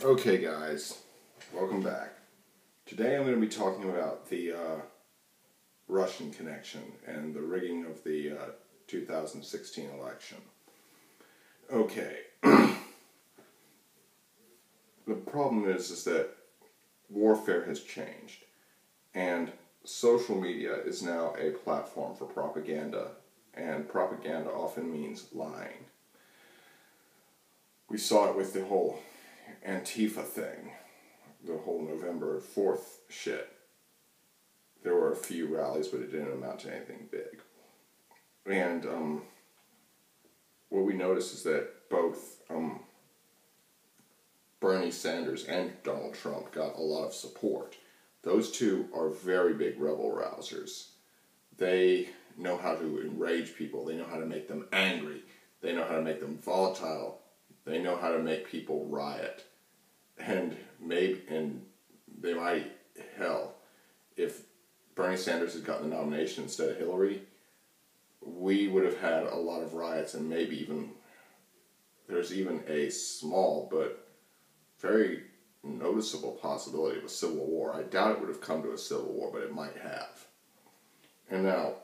Okay guys, welcome back. Today I'm going to be talking about the Russian connection and the rigging of the 2016 election. Okay, the problem is that warfare has changed and social media is now a platform for propaganda, and propaganda often means lying. We saw it with the whole Antifa thing, the whole November 4th shit. There were a few rallies, but it didn't amount to anything big. And what we noticed is that both Bernie Sanders and Donald Trump got a lot of support. Those two are very big rebel rousers. They know how to enrage people. They know how to make them angry. They know how to make them volatile. They know how to make people riot. And they might, hell, if Bernie Sanders had gotten the nomination instead of Hillary, we would have had a lot of riots, and maybe even, there's even a small but very noticeable possibility of a civil war. I doubt it would have come to a civil war, but it might have. And now,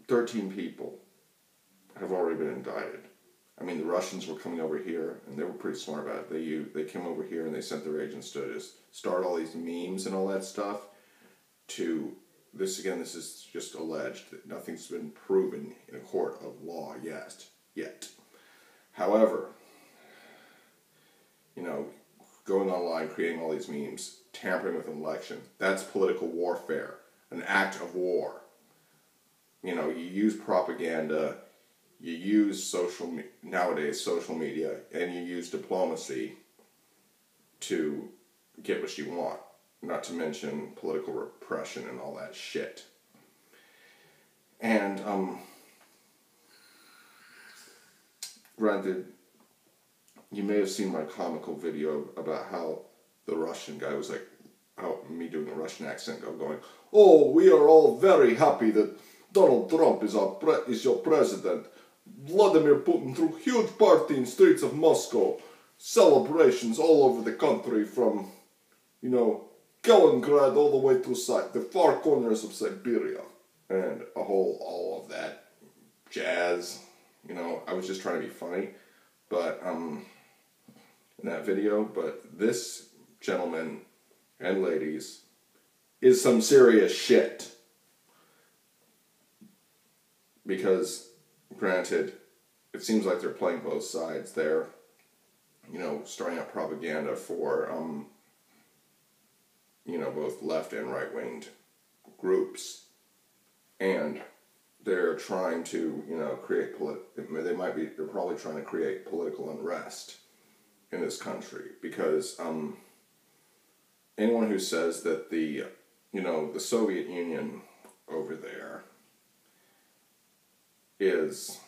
13 people have already been indicted. I mean, the Russians were coming over here, and they were pretty smart about it. They came over here and they sent their agents to just start all these memes and all that stuff. This is just alleged. Nothing's been proven in a court of law yet. However, going online, creating all these memes, tampering with an election, that's political warfare, an act of war. You use propaganda. You use nowadays social media, and you use diplomacy to get what you want, not to mention political repression and all that shit. And, granted, you may have seen my comical video about how the Russian guy was like, me doing a Russian accent, going, "Oh, we are all very happy that Donald Trump is your president. Vladimir Putin threw huge party in streets of Moscow. Celebrations all over the country from, Kaliningrad all the way to the far corners of Siberia." And all of that jazz. I was just trying to be funny, but, in that video, but this gentleman and ladies is some serious shit. Because, granted, it seems like they're playing both sides. They're, starting up propaganda for, both left and right-winged groups. And they're trying to, they're probably trying to create political unrest in this country. Because, anyone who says that the Soviet Union over there is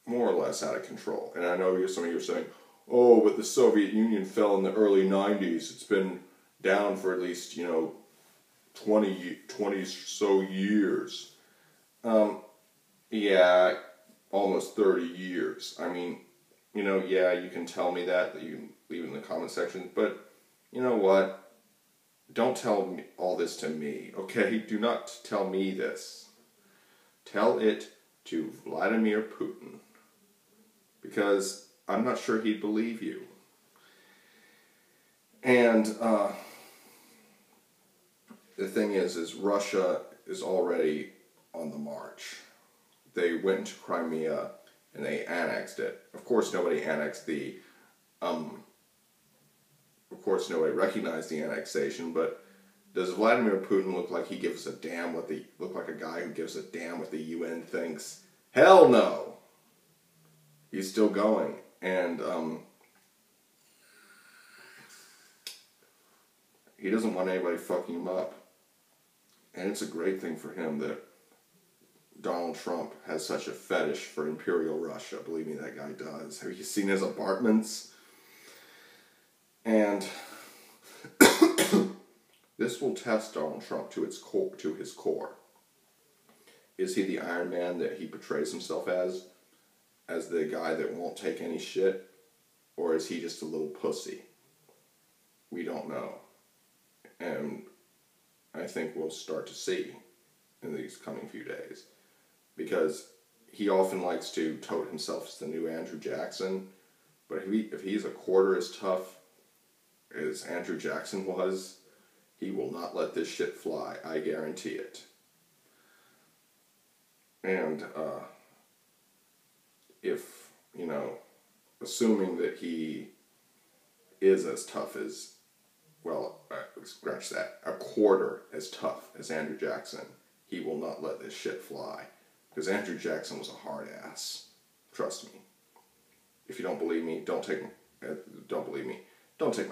more or less out of control. And I know some of you are saying, "Oh, but the Soviet Union fell in the early 90s. It's been down for at least, 20 so years." Yeah, almost 30 years. I mean, yeah, you can tell me that you can leave it in the comment section, but you know what? Don't tell me all this to me, okay? Do not tell me this. Tell it to Vladimir Putin, because I'm not sure he'd believe you. And the thing is Russia is already on the march. They went into Crimea and they annexed it. Of course, nobody annexed of course, nobody recognized the annexation, but does Vladimir Putin look like he gives a damn look like a guy who gives a damn what the UN thinks? Hell no! He's still going, and he doesn't want anybody fucking him up. And it's a great thing for him that Donald Trump has such a fetish for Imperial Russia. Believe me, that guy does. Have you seen his apartments? And this will test Donald Trump to his core. Is he the Iron Man that he portrays himself as? as the guy that won't take any shit, or is he just a little pussy? We don't know. And I think we'll start to see in these coming few days. Because he often likes to tout himself as the new Andrew Jackson, but if he's a quarter as tough as Andrew Jackson was, he will not let this shit fly. I guarantee it. And if, you know, assuming that he is as tough as, well, scratch that, a quarter as tough as Andrew Jackson, he will not let this shit fly. Because Andrew Jackson was a hard ass. Trust me. If you don't believe me, don't take my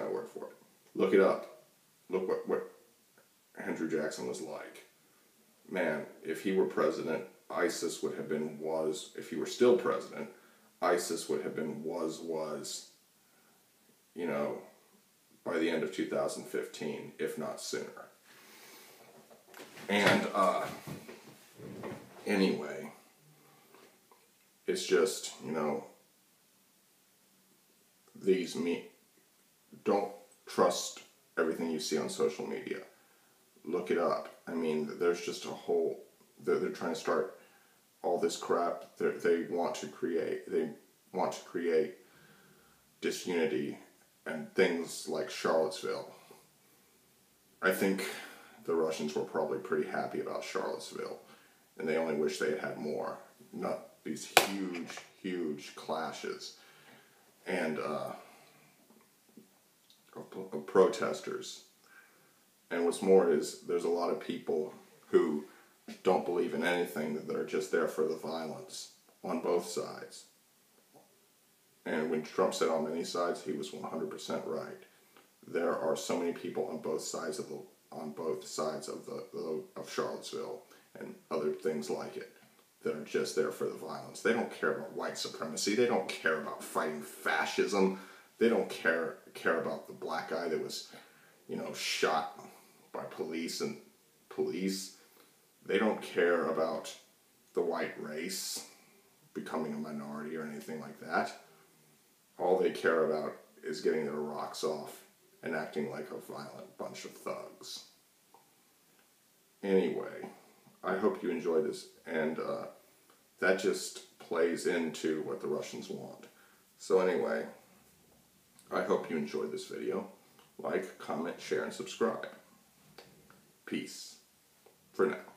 word for it. Look it up. Look what Andrew Jackson was like. Man, if he were president, ISIS would have been, if he were still president, ISIS would have been, you know, by the end of 2015, if not sooner. And, anyway, it's just, you know, don't trust everything you see on social media. Look it up. I mean, there's just a whole, they're trying to start all this crap. They want to create disunity and things like Charlottesville. I think the Russians were probably pretty happy about Charlottesville, and they only wish they had had more. Not these huge clashes and of protesters. And what's more is there's a lot of people who don't believe in anything, that are just there for the violence on both sides. And when Trump said on many sides, he was 100% right. There are so many people on both sides of Charlottesville and other things like it that are just there for the violence. They don't care about white supremacy. They don't care about fighting fascism. They don't care about the black guy that was, you know, shot by police. They don't care about the white race becoming a minority or anything like that. All they care about is getting their rocks off and acting like a violent bunch of thugs. Anyway, I hope you enjoyed this, and that just plays into what the Russians want. So anyway, I hope you enjoyed this video. Like, comment, share, and subscribe. Peace. For now.